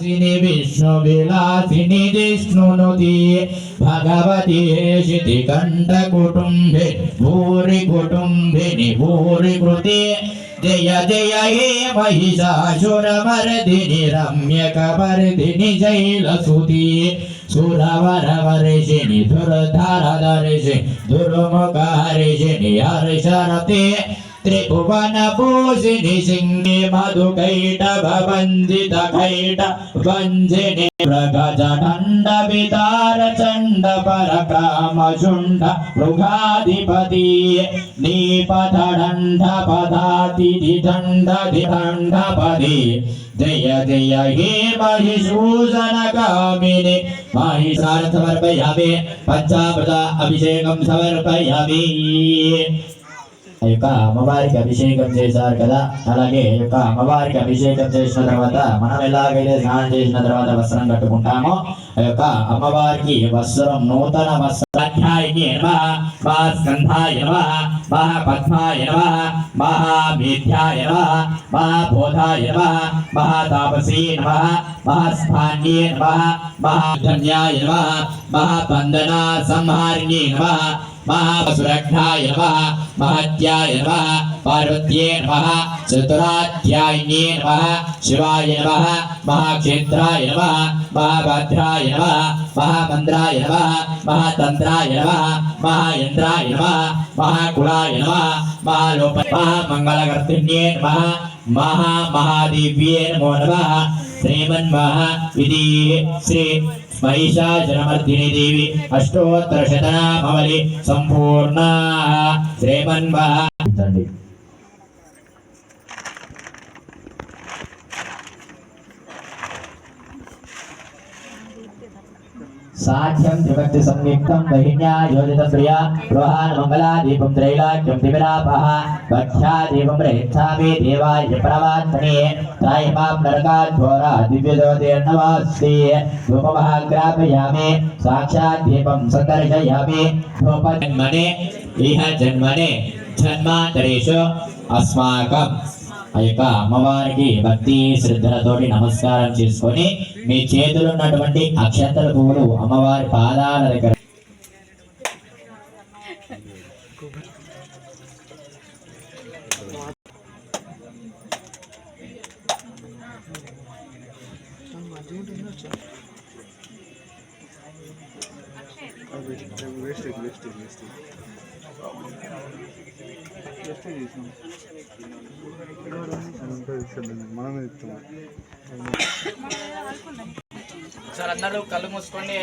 विष्णु विलासिनी जिष्णुनुति भगवती शितिकण्ठ कुटुम्बे भूरि कुटुम्बिनि भूरि कृते जय जय हे महिषासुरमर्दिनि रम्यकपर्दिनि शैलसुति सुरवरवर्षिणि दुर्धरदर्शिनि दुर्मुखहर्षिणि हर्षरते त्रिभुवनभूषिणि सिंहि मधुकैटभवन्दितकैटभञ्जिनि मृगजदण्डवितारचण्डपरकामशुण्ड मृगाधिपति नीपतदण्डपदातिदण्डधिदण्डपदि जय जय हे महिषूषणगामिनि महिषान् समर्पयामि पंचामृत अभिषेकं समर्पयामि అమ్మవారికి అభిషేకం చేశారు కదా అలాగే అమ్మవారికి అభిషేకం చేసిన తర్వాత మనం ఎలాగైతే స్నానం చేసిన తర్వాత వస్త్రం కట్టుకుంటామో అమ్మవారికి వస్త్రం నూతన వస్త్రాధ్యాయిని నమః మహాస్కంధాయ నమః మహాపద్మాయ నమః మహామేధ్యాయ నమః మహాబోధాయ నమః మహాతాపసీ నమః మహాస్ఫాన్యే నమః మహాధన్యాయ నమః మహాబంధనా సంహారిణి నమః महासुरघ्नाय नमः महत्याय नमः पार्वत्ये नमः चतुराध्यायिने नमः शिवाय नमः महाक्षेत्राय नमः महाभद्राय नमः महामन्द्राय नमः महातन्त्राय नमः महायन्त्राय नमः महाकुलाय नमः महालोप महामङ्गलकर्तृण्ये नमः महादेव्ये नमो नमः श्रीमन्महा विधि श्री महिषासुरमर्दिनी देवी अष्टोत्तर शतनामवलि संपूर्ण श्रीमन्महा साध्यं त्रिभक्ति संयुक्तं बहिन्या योजित प्रिया रोहान मंगला दीपं त्रैलाक्यं त्रिविरापः भक्ष्या दीपं रेच्छामि देवाय प्रवात्मने त्रायमां नरकाद्घोरा दिव्यज्योते नमस्ते धूपमः ग्रापयामि साक्षात् दीपं सन्दर्शयामि धूपजन्मने इह जन्मने जन्मान्तरेषु अस्माकं అమ్మవారికి భక్తి శ్రద్ధలతోటి నమస్కారం చేసుకొని మీ చేతులు ఉన్నటువంటి అక్షంతల పువ్వులు అమ్మవారి పాదాల దగ్గర సార్ అందరూ కళ్ళు మూసుకోండి.